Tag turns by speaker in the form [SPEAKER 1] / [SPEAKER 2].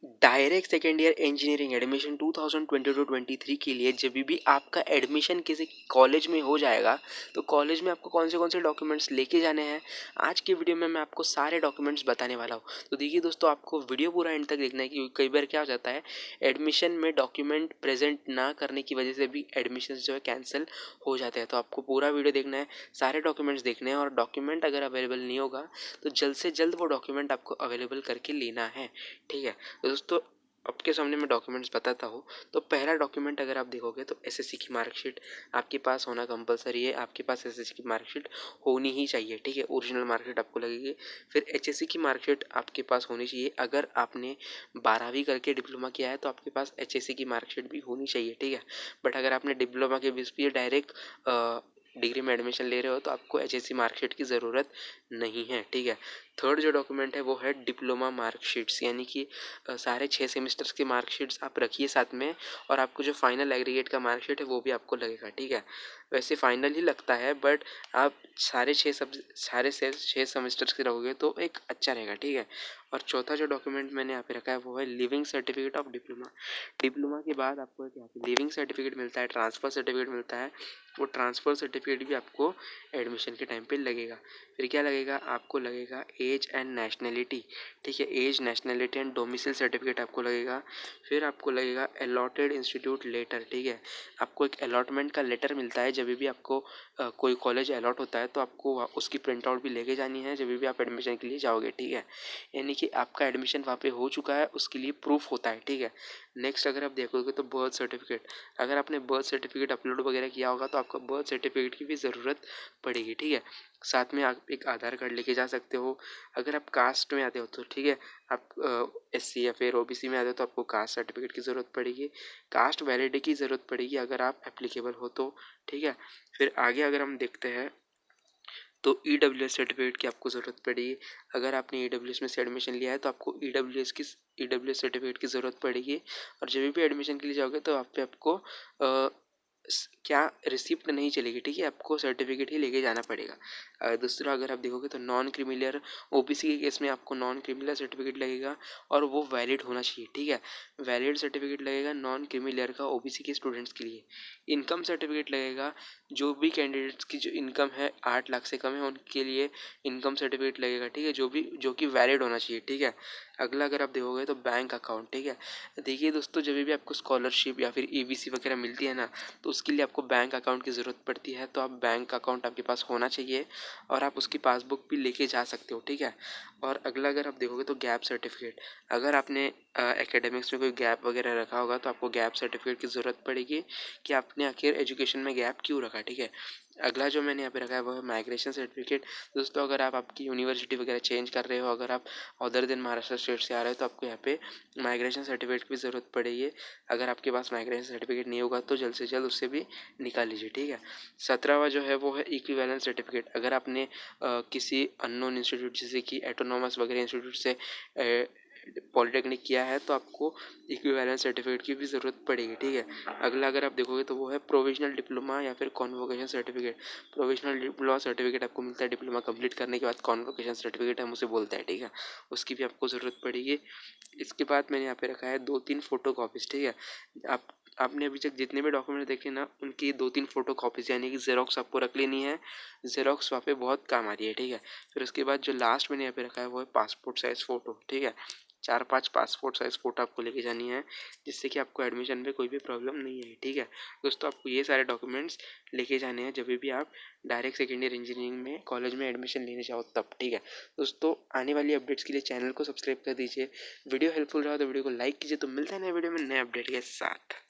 [SPEAKER 1] Direct second year engineering admission 2022-23 के लिए जब भी आपका एडमिशन किसी कॉलेज में हो जाएगा तो कॉलेज में आपको कौन से डॉक्यूमेंट्स लेके जाने हैं, आज की वीडियो में मैं आपको सारे डॉक्यूमेंट्स बताने वाला हूँ। तो देखिए दोस्तों, आपको वीडियो पूरा एंड तक देखना है क्योंकि कई बार क्या हो जाता है, एडमिशन में डॉक्यूमेंट प्रेजेंट ना करने की वजह से भी एडमिशन जो है कैंसिल हो जाते हैं। तो आपको पूरा वीडियो देखना है, सारे डॉक्यूमेंट्स देखने हैं, और डॉक्यूमेंट अगर अवेलेबल नहीं होगा तो जल्द से जल्द वो डॉक्यूमेंट आपको अवेलेबल करके लेना है। ठीक है, तो दोस्तों आपके सामने मैं डॉक्यूमेंट्स बताता हूँ। तो पहला डॉक्यूमेंट अगर आप देखोगे तो एसएससी की मार्कशीट आपके पास होना कंपलसरी है। आपके पास एसएससी की मार्कशीट होनी ही चाहिए। ठीक है, ओरिजिनल मार्कशीट आपको लगेगी। फिर एचएससी की मार्कशीट आपके पास होनी चाहिए। अगर आपने 12वीं करके डिप्लोमा किया है तो आपके पास एचएससी की मार्कशीट भी होनी चाहिए। ठीक है, बट अगर आपने डिप्लोमा के बेस पे डायरेक्ट डिग्री में एडमिशन ले रहे हो तो आपको एचएससी मार्कशीट की ज़रूरत नहीं है। ठीक है, थर्ड जो डॉक्यूमेंट है वो है डिप्लोमा मार्कशीट्स, यानी कि सारे 6 सेमेस्टर्स की मार्कशीट्स आप रखिए साथ में, और आपको जो फाइनल एग्रीगेट का मार्कशीट है वो भी आपको लगेगा। ठीक है, वैसे फाइनल ही लगता है बट आप सारे 6 सेमेस्टर्स के रहोगे तो एक अच्छा रहेगा। ठीक है, और चौथा जो डॉक्यूमेंट मैंने यहाँ पे रखा है वो है leaving certificate of diploma. Diploma के बाद आपको यहाँ पे लिविंग सर्टिफिकेट मिलता है, ट्रांसफ़र सर्टिफिकेट मिलता है। वो ट्रांसफ़र सर्टिफिकेट भी आपको एडमिशन के टाइम पे लगेगा। फिर क्या लगेगा, आपको लगेगा एज एंड नेशनैलिटी। ठीक है, age, nationality and domicile certificate आपको लगेगा। फिर आपको लगेगा अलॉटेड इंस्टीट्यूट लेटर। ठीक है, आपको एक अलॉटमेंट का लेटर मिलता है जब भी आपको कोई कॉलेज अलॉट होता है तो आपको उसकी प्रिंट आउट भी लेके जानी है जब भी आप एडमिशन के लिए जाओगे। ठीक है, यानी कि आपका एडमिशन वहाँ पे हो चुका है, उसके लिए प्रूफ होता है। ठीक है, नेक्स्ट अगर आप देखोगे तो बर्थ सर्टिफिकेट, अगर आपने बर्थ सर्टिफिकेट अपलोड वगैरह किया होगा तो आपको बर्थ सर्टिफिकेट की भी ज़रूरत पड़ेगी। ठीक है, साथ में आप एक आधार कार्ड लेके जा सकते हो। अगर आप कास्ट में आते हो तो ठीक है, आप एससी या फिर ओबीसी में आते हो तो आपको कास्ट सर्टिफिकेट की ज़रूरत पड़ेगी। कास्ट वैलिडिटी की ज़रूरत पड़ेगी अगर आप एप्लीकेबल हो तो। ठीक है, फिर आगे अगर हम देखते हैं तो ईडब्ल्यूएस सर्टिफिकेट की आपको ज़रूरत पड़ेगी। अगर आपने ईडब्ल्यूएस में से एडमिशन लिया है तो आपको ईडब्ल्यूएस सर्टिफिकेट की ज़रूरत पड़ेगी। और जब भी एडमिशन के लिए जाओगे तो आप पे आपको क्या रिसिप्ट नहीं चलेगी। ठीक है, आपको सर्टिफिकेट ही लेके जाना पड़ेगा। दूसरा अगर आप देखोगे तो नॉन क्रिमिलियर ओबीसी के केस में आपको नॉन क्रिमिलियर सर्टिफिकेट लगेगा और वो वैलिड होना चाहिए। ठीक है, वैलिड सर्टिफिकेट लगेगा नॉन क्रिमिलियर का ओबीसी के स्टूडेंट्स के लिए। इनकम सर्टिफिकेट लगेगा, जो भी कैंडिडेट्स की जो इनकम है 8 लाख से कम है उनके लिए इनकम सर्टिफिकेट लगेगा। ठीक है, जो कि वैलिड होना चाहिए। ठीक है, अगला अगर आप देखोगे तो बैंक अकाउंट। ठीक है, देखिए दोस्तों, जब भी आपको स्कॉलरशिप या फिर ईबीसी वगैरह मिलती है ना, तो उसके लिए आपको बैंक अकाउंट की ज़रूरत पड़ती है। तो आप बैंक अकाउंट आपके पास होना चाहिए और आप उसकी पासबुक भी लेके जा सकते हो। ठीक है, और अगला अगर आप देखोगे तो गैप सर्टिफिकेट, अगर आपने एकेडमिक्स में कोई गैप वगैरह रखा होगा तो आपको गैप सर्टिफिकेट की ज़रूरत पड़ेगी कि आपने आखिर एजुकेशन में गैप क्यों रखा। ठीक है, अगला जो मैंने यहाँ पे रखा है वो है माइग्रेशन सर्टिफिकेट। दोस्तों, अगर आप आपकी यूनिवर्सिटी वगैरह चेंज कर रहे हो, अगर आप अदर देन महाराष्ट्र स्टेट से आ रहे हो तो आपको यहाँ पे माइग्रेशन सर्टिफिकेट की ज़रूरत पड़ेगी। अगर आपके पास माइग्रेशन सर्टिफिकेट नहीं होगा तो जल्द से जल्द उससे भी निकाल लीजिए। ठीक है, 17वां जो है वो है इक्विवेलेंस सर्टिफिकेट। अगर आपने किसी अननोन इंस्टीट्यूट जैसे कि एटोनॉमस वगैरह इंस्टीट्यूट से पॉलिटेक्निक किया है तो आपको इक्विवेलेंस सर्टिफिकेट की भी ज़रूरत पड़ेगी। ठीक है, अगला अगर आप देखोगे तो वो है प्रोविजनल डिप्लोमा या फिर convocation certificate. Provisional diploma certificate आपको मिलता है डिप्लोमा कंप्लीट करने के बाद, कॉन्वोकेशन सर्टिफिकेट हम उसे बोलते हैं। ठीक है, उसकी भी आपको ज़रूरत पड़ेगी। इसके बाद मैंने यहाँ पे रखा है 2-3 फ़ोटो कॉपीज़। ठीक है, आपने अभी तक जितने भी डॉक्यूमेंट देखे ना उनकी 2-3 फ़ोटो कॉपीज़ यानी कि ज़ेरॉक्स आपको रख लेनी है। ज़ेरॉक्स वहाँ पे बहुत काम आ रही है। ठीक है, फिर उसके बाद जो लास्ट मैंने यहाँ पे रखा है वो है पासपोर्ट साइज़ फ़ोटो। ठीक है, 4-5 पासपोर्ट साइज़ फ़ोटो आपको लेके जानी है जिससे कि आपको एडमिशन में कोई भी प्रॉब्लम नहीं आए। ठीक है दोस्तों, आपको ये सारे डॉक्यूमेंट्स लेके जाने हैं जब भी आप डायरेक्ट सेकेंड ईयर इंजीनियरिंग में कॉलेज में एडमिशन लेने जाओ तब। ठीक है दोस्तों, आने वाली अपडेट्स के लिए चैनल को सब्सक्राइब कर दीजिए। वीडियो हेल्पफुल रहा तो वीडियो को लाइक कीजिए। तो मिलता है नए वीडियो में नए अपडेट के साथ।